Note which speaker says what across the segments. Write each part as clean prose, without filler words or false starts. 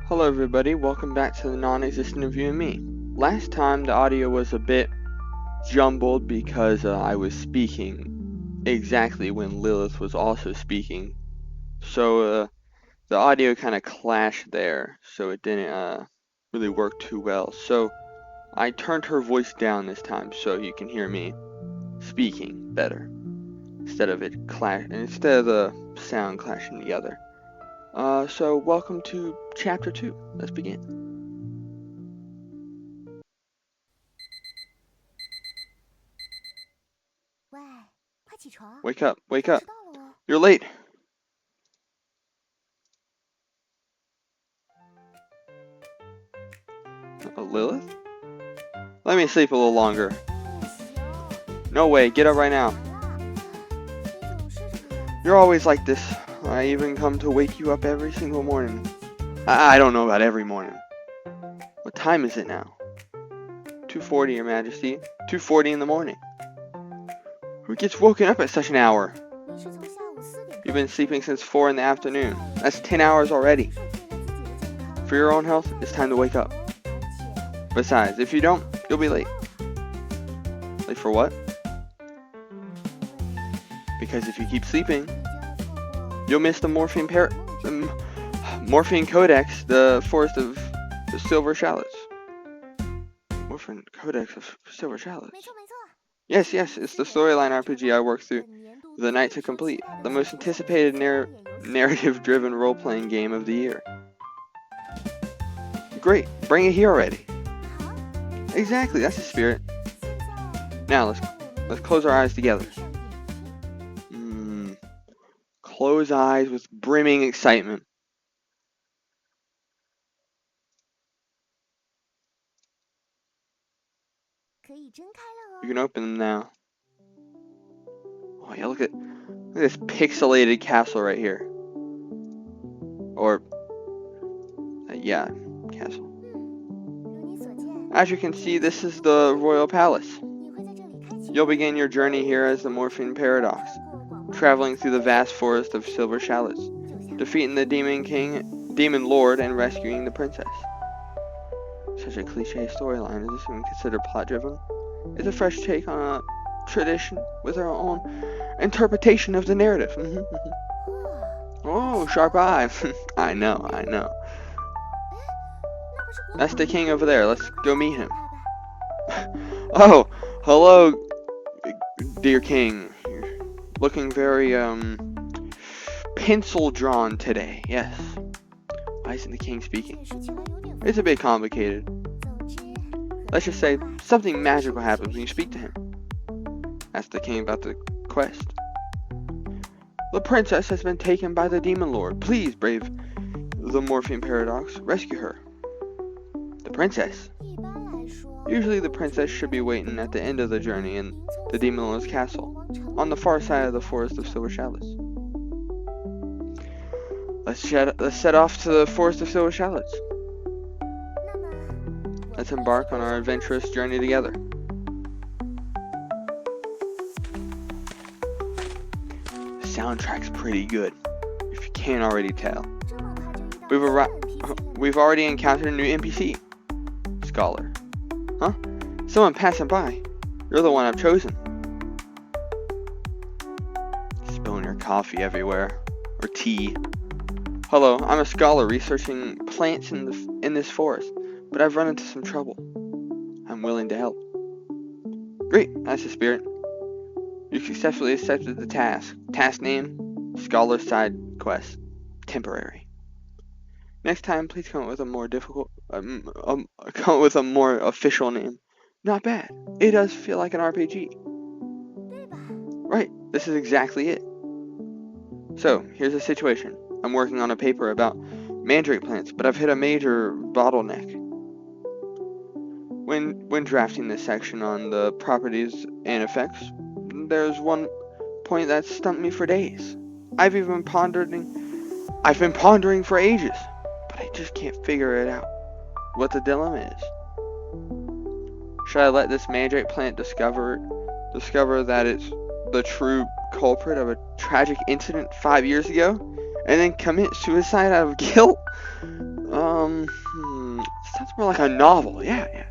Speaker 1: Hello everybody, welcome back to the non-existent of you and me. Last time the audio was a bit jumbled because I was speaking exactly when Lilith was also speaking. So the audio kind of clashed there, so it didn't really work too well. So I turned her voice down this time so you can hear me speaking better. Instead of the sound clashing together. So welcome to chapter 2. Let's begin. Wake up, wake up. You're late. Lilith? Let me sleep a little longer. No way, get up right now. You're always like this. I even come to wake you up every single morning. I don't know about every morning. What time is it now? 2:40, Your Majesty. 2:40 in the morning. Who gets woken up at such an hour? You've been sleeping since 4 in the afternoon. That's 10 hours already. For your own health, it's time to wake up. Besides, if you don't, you'll be late. Late for what? Because if you keep sleeping, you'll miss the Morphine Codex, the Forest of the Silver Shallots. Morphine Codex of Silver Shallots. Yes, it's the storyline RPG I worked through the night to complete. The most anticipated narrative-driven role-playing game of the year. Great, bring it here already. Exactly, that's the spirit. Now let's close our eyes together. Close eyes with brimming excitement. You can open them now. Oh yeah, look at this pixelated castle right here. Or yeah, castle. As you can see, this is the royal palace. You'll begin your journey here as the Morphine Paradox, traveling through the vast forest of Silver Shallots, defeating the Demon Lord, and rescuing the princess. Such a cliche storyline. Is this even considered plot-driven? It's a fresh take on a tradition with our own interpretation of the narrative. Oh, sharp eye. I know. That's the king over there. Let's go meet him. Oh, hello, dear king. You're looking very, pencil-drawn today. Yes. Why isn't the king speaking? It's a bit complicated. Let's just say something magical happens when you speak to him. Ask the king about the quest. The princess has been taken by the Demon Lord. Please, brave the Morphine Paradox, rescue her. The princess? Usually the princess should be waiting at the end of the journey in the Demon Lord's castle, on the far side of the Forest of Silver Shallots. Let's set off to the Forest of Silver Shallots. Let's embark on our adventurous journey together. The soundtrack's pretty good, if you can't already tell. We've already encountered a new NPC. Scholar. Huh? Someone passing by. You're the one I've chosen. Spilling your coffee everywhere. Or tea. Hello, I'm a scholar researching plants in this forest, but I've run into some trouble. I'm willing to help. Great, that's the spirit. You successfully accepted the task. Task name, Scholar Side Quest. Temporary. Next time, please come up with a more more official name. Not bad. It does feel like an RPG. Right, this is exactly it. So, here's the situation. I'm working on a paper about mandrake plants, but I've hit a major bottleneck. When drafting this section on the properties and effects, there's one point that stumped me for days. I've been pondering for ages, but I just can't figure it out. What the dilemma is. Should I let this mandrake plant discover that it's the true culprit of a tragic incident 5 years ago, and then commit suicide out of guilt? Sounds more like a novel. Yeah.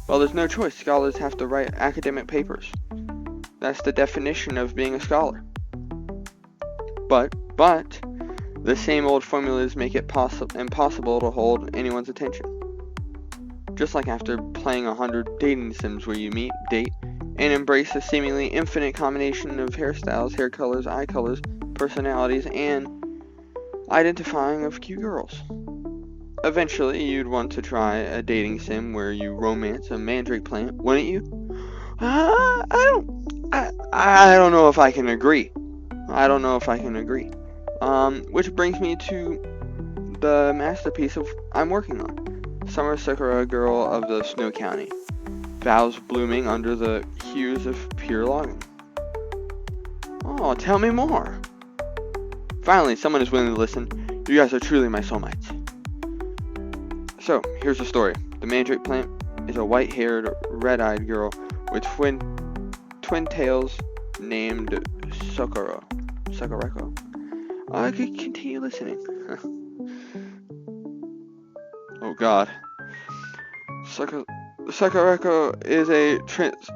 Speaker 1: Well, there's no choice. Scholars have to write academic papers. That's the definition of being a scholar. But the same old formulas make it impossible to hold anyone's attention. Just like after playing 100 dating sims where you meet, date, and embrace a seemingly infinite combination of hairstyles, hair colors, eye colors, personalities, and identifying of cute girls. Eventually, you'd want to try a dating sim where you romance a mandrake plant, wouldn't you? I don't know if I can agree. Which brings me to the masterpiece I'm working on. Summer Sakura Girl of the Snow County. Vows blooming under the hues of pure longing. Oh, tell me more. Finally, someone is willing to listen. You guys are truly my soulmates. So, here's the story. The mandrake plant is a white-haired, red-eyed girl with twin tails named Sakurako. I could continue listening. Oh god. Sakurako is a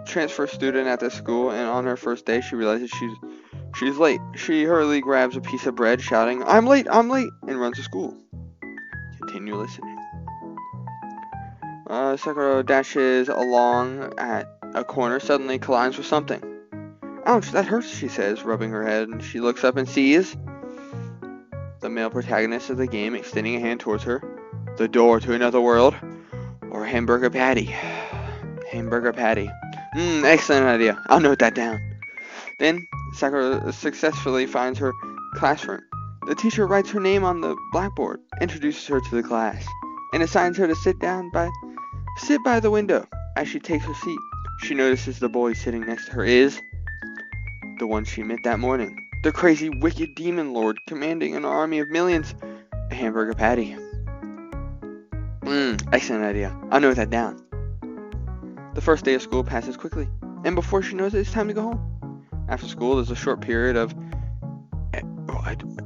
Speaker 1: transfer student at the school, and on her first day she realizes she's late. She hurriedly grabs a piece of bread, shouting, I'm late, and runs to school. Continue listening. Sakura dashes along at a corner, suddenly collides with something. Ouch, that hurts, she says, rubbing her head, and she looks up and sees the male protagonist of the game extending a hand towards her. The door to another world, or hamburger patty. Hamburger patty. Excellent idea. I'll note that down. Then, Sakura successfully finds her classroom. The teacher writes her name on the blackboard, introduces her to the class, and assigns her to sit by the window. As she takes her seat, she notices the boy sitting next to her is the one she met that morning. The crazy, wicked demon lord commanding an army of millions. A hamburger patty. Excellent idea. I'll note that down. The first day of school passes quickly, and before she knows it, it's time to go home. After school, there's a short period of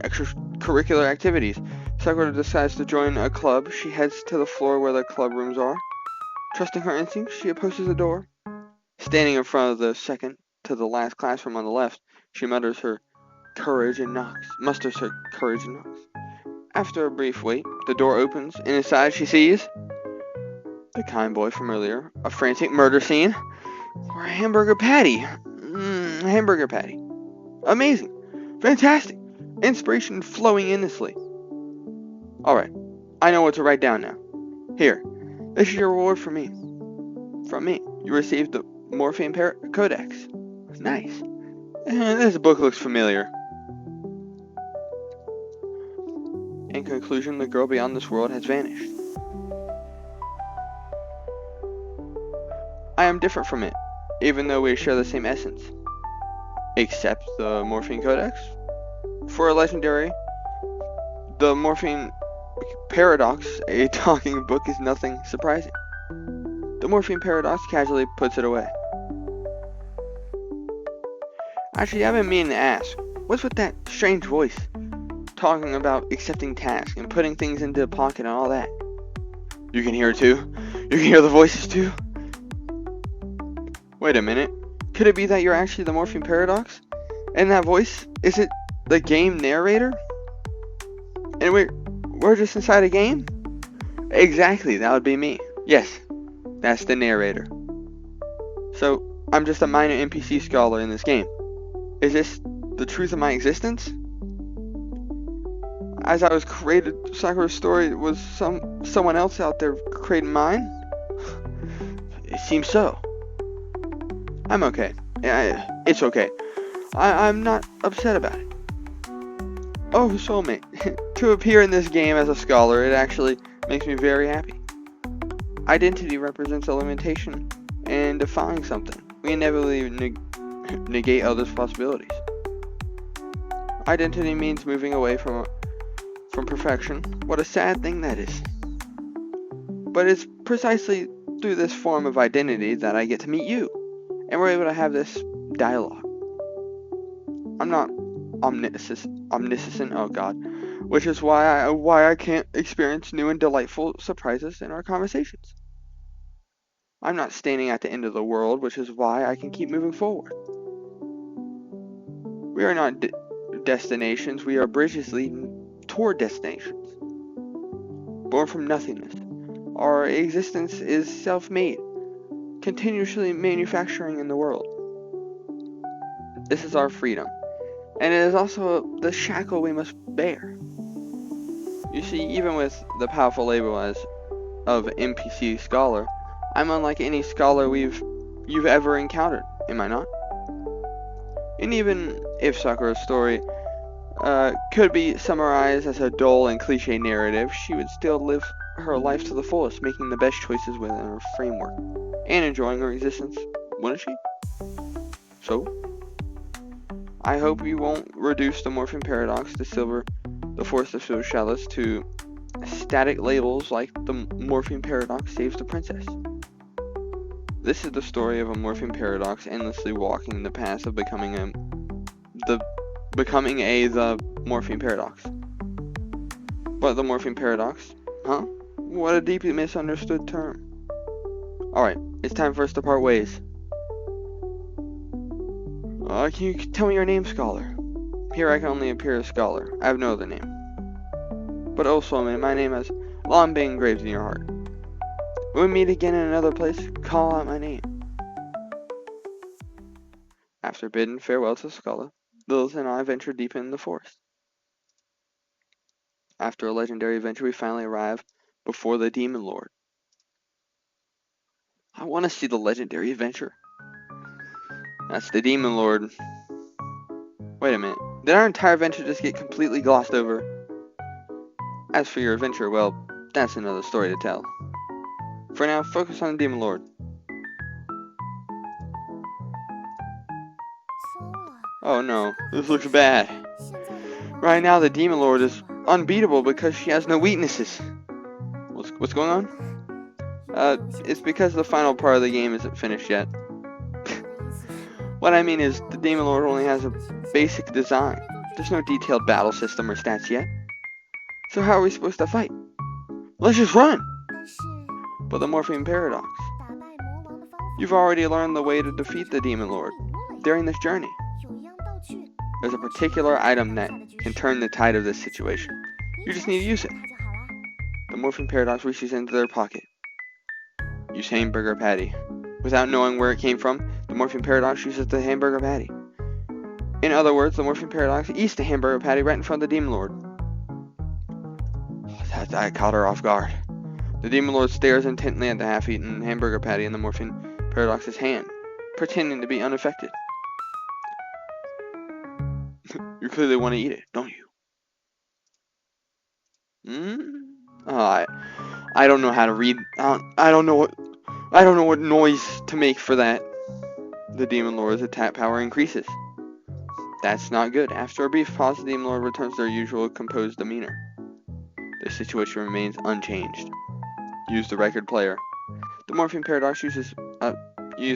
Speaker 1: extracurricular activities. Sakura decides to join a club. She heads to the floor where the club rooms are. Trusting her instincts, she approaches the door. Standing in front of the second to the last classroom on the left, she musters her courage and knocks. After a brief wait, the door opens, and inside she sees the kind boy from earlier, a frantic murder scene, or a hamburger patty. A hamburger patty. Amazing. Fantastic. Inspiration flowing endlessly. Alright, I know what to write down now. Here, this is your reward from me. You received the Morphine Codex. Nice. This book looks familiar. In conclusion, the girl beyond this world has vanished. I am different from it, even though we share the same essence. Except the Morphine Codex? For a legendary, the Morphine Paradox, a talking book, is nothing surprising. The Morphine Paradox casually puts it away. Actually, I've been meaning to ask, what's with that strange voice? Talking about accepting tasks and putting things into the pocket and all that. You can hear it too? You can hear the voices too? Wait a minute. Could it be that you're actually the Morphine Paradox? And that voice, is it the game narrator? And we're just inside a game? Exactly, that would be me. Yes, that's the narrator. So, I'm just a minor NPC scholar in this game. Is this the truth of my existence? As I was created, Sakura's story was someone else out there creating mine? It seems so. I'm okay. It's okay. I'm not upset about it. Oh, soulmate. To appear in this game as a scholar, it actually makes me very happy. Identity represents a limitation and defying something. We inevitably negate others' possibilities. Identity means moving away from perfection. What a sad thing that is. But it's precisely through this form of identity that I get to meet you, and we're able to have this dialogue. I'm not omniscient, oh god. which is why I can't experience new and delightful surprises in our conversations. I'm not standing at the end of the world, which is why I can keep moving forward. We are not destinations, we are bridges leading toward destinations. Born from nothingness, our existence is self-made, continuously manufacturing in the world. This is our freedom, and it is also the shackle we must bear. You see, even with the powerful label of NPC scholar, I'm unlike any scholar you've ever encountered, am I not? And even if Sakura's story could be summarized as a dull and cliche narrative, she would still live her life to the fullest, making the best choices within her framework, and enjoying her existence, wouldn't she? So, I hope you won't reduce the morphing paradox to the force of silver shallows to static labels like the morphing paradox saves the princess. This is the story of a morphing paradox endlessly walking the path of becoming the morphing paradox. But the morphing paradox? Huh? What a deeply misunderstood term. Alright, it's time for us to part ways. Can you tell me your name, scholar? Here I can only appear as scholar. I have no other name. But oh, Solomon, my name has long been engraved in your heart. When we meet again in another place, call out my name. After bidding farewell to the scholar, Lilith and I ventured deep into the forest. After a legendary adventure, we finally arrive before the Demon Lord. I want to see the legendary adventure. That's the Demon Lord. Wait a minute. Did our entire adventure just get completely glossed over? As for your adventure, well, that's another story to tell. For now, focus on the Demon Lord. Oh no, this looks bad. Right now, the Demon Lord is unbeatable because she has no weaknesses. What's going on? It's because the final part of the game isn't finished yet. What I mean is, the Demon Lord only has a basic design. There's no detailed battle system or stats yet. So how are we supposed to fight? Let's just run! But the morphing paradox. You've already learned the way to defeat the Demon Lord during this journey. There's a particular item that can turn the tide of this situation. You just need to use it. The morphing paradox reaches into their pocket. Use hamburger patty. Without knowing where it came from, the morphing paradox uses the hamburger patty. In other words, the morphing paradox eats the hamburger patty right in front of the Demon Lord. I caught her off guard. The Demon Lord stares intently at the half-eaten hamburger patty in the morphing paradox's hand, pretending to be unaffected. You clearly want to eat it, don't you? I don't know how to read. I don't know what noise to make for that. The Demon Lord's attack power increases. That's not good. After a brief pause, the Demon Lord returns to their usual composed demeanor. The situation remains unchanged. Use the record player. The morphing paradox use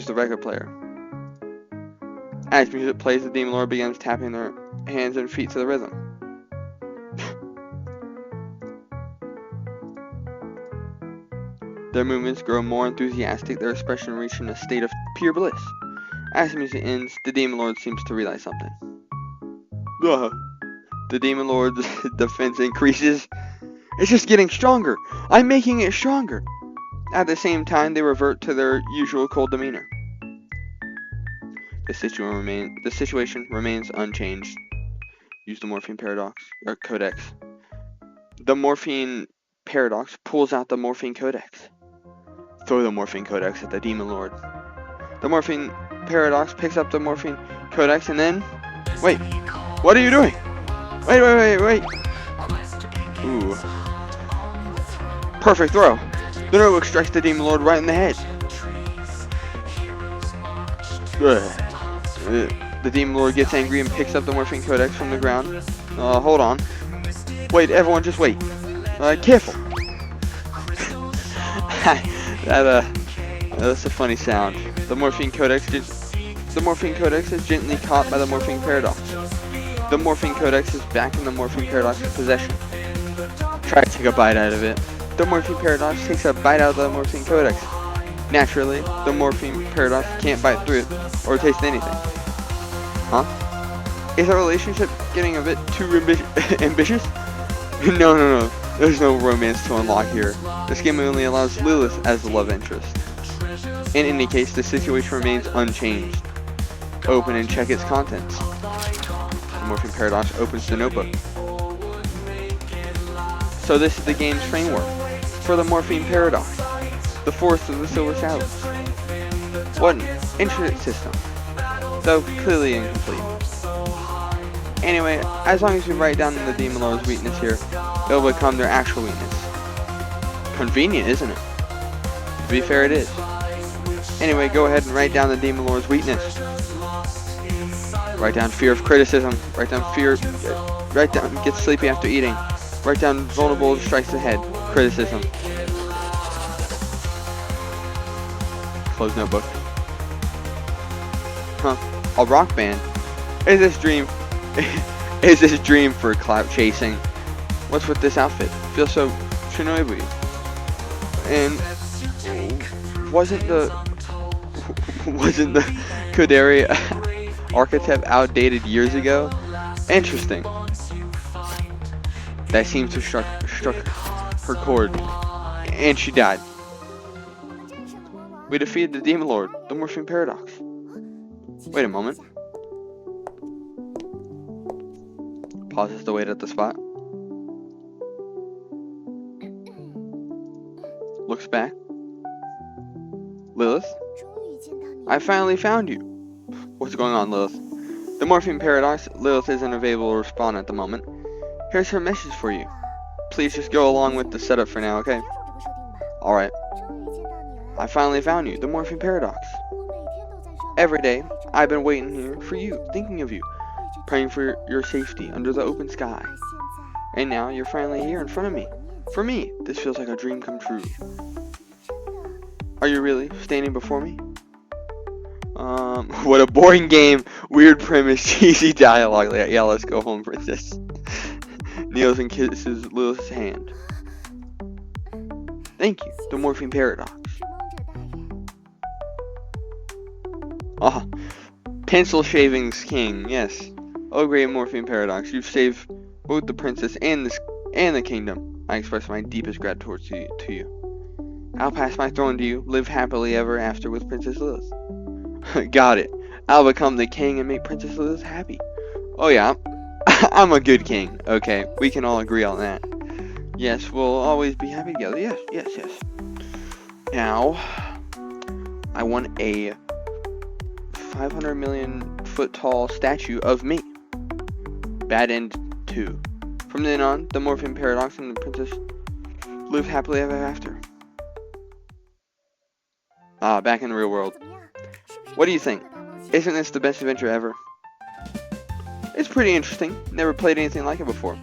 Speaker 1: the record player. As music plays, the Demon Lord begins tapping their hands and feet to the rhythm. Their movements grow more enthusiastic, their expression reaching a state of pure bliss. As the music ends, the Demon Lord seems to realize something. The Demon Lord's defense increases. It's just getting stronger. I'm making it stronger. At the same time, they revert to their usual cold demeanor. The situation remains unchanged. Use the morphine paradox or codex. The morphine paradox pulls out the morphine codex. Throw the morphine codex at the Demon Lord. The morphine paradox picks up the morphine codex and then... Wait! What are you doing? Wait! Ooh. Perfect throw! The notebook strikes the Demon Lord right in the head. The Demon Lord gets angry and picks up the morphine codex from the ground. Hold on. Wait, everyone just wait. Careful! That's a funny sound. The morphine codex is gently caught by the morphine paradox. The Morphine Codex is back in the Morphine Paradox's possession. Try to take a bite out of it. The Morphine Paradox takes a bite out of the Morphine Codex. Naturally, the Morphine Paradox can't bite through it or taste anything. Huh? Is our relationship getting a bit too ambitious? No. There's no romance to unlock here. This game only allows Lilith as the love interest. In any case, the situation remains unchanged. Open and check its contents. The Morphine Paradox opens the notebook. So this is the game's framework for the Morphine Paradox, the fourth of the Silver Shadows. What an intricate system, though clearly incomplete. Anyway, as long as we write down the Demon Lord's weakness here, it'll become their actual weakness. Convenient, isn't it? To be fair, it is. Anyway, go ahead and write down the Demon Lord's weakness. Write down fear of criticism. Write down get sleepy after eating. Write down vulnerable strikes ahead. Criticism. Close notebook. Huh. A rock band? Is this dream for clout chasing? What's with this outfit? Feels so shinobi. And wasn't the Koderi archetype outdated years ago? Interesting. That seems to have struck her chord, and she died. We defeated the Demon Lord, the Morphine Paradox. Wait a moment. Pauses to wait at the spot. Looks back. Lilith? I finally found you. What's going on, Lilith? The Morphine Paradox. Lilith isn't available to respond at the moment. Here's her message for you. Please just go along with the setup for now, okay? Alright. I finally found you, the Morphine Paradox. Every day, I've been waiting here for you, thinking of you, praying for your safety under the open sky. And now you're finally here in front of me. For me, this feels like a dream come true. Are you really standing before me? What a boring game, weird premise, cheesy dialogue. Yeah, let's go home, princess. Kneels and kisses Lilith's hand. Thank you, the Morphine Paradox. Ah, Pencil Shavings King, yes. Oh great Morphine Paradox, you've saved both the princess and the kingdom. I express my deepest gratitude to you. I'll pass my throne to you, live happily ever after with Princess Lilith. Got it. I'll become the king and make Princess Lilith happy. Oh yeah, I'm a good king. Okay, we can all agree on that. Yes, we'll always be happy together. Yes. Now, I want a 500 million foot tall statue of me. Bad End 2. From then on, the Morphine Paradox and the princess live happily ever after. Back in the real world. What do you think? Isn't this the best adventure ever? It's pretty interesting. Never played anything like it before.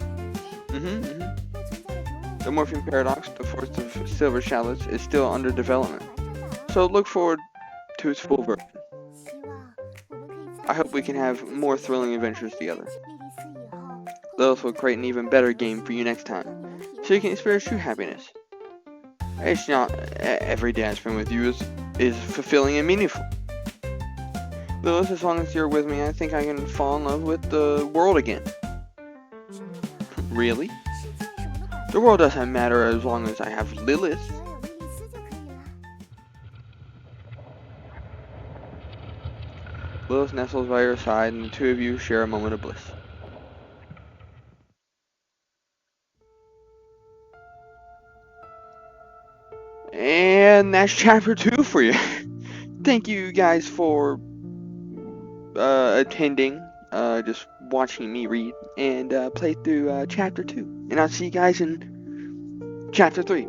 Speaker 1: The Morphine Paradox, the fourth of Silver Shadows, is still under development. So look forward to its full version. I hope we can have more thrilling adventures together. Lilith will create an even better game for you next time, so you can experience true happiness. It's not every day I spend with you is fulfilling and meaningful. Lilith, as long as you're with me, I think I can fall in love with the world again. Really? The world doesn't matter as long as I have Lilith. Lilith nestles by your side, and the two of you share a moment of bliss. And that's chapter 2 for you. Thank you guys for attending, just watching me read and play through chapter 2. And I'll see you guys in chapter 3.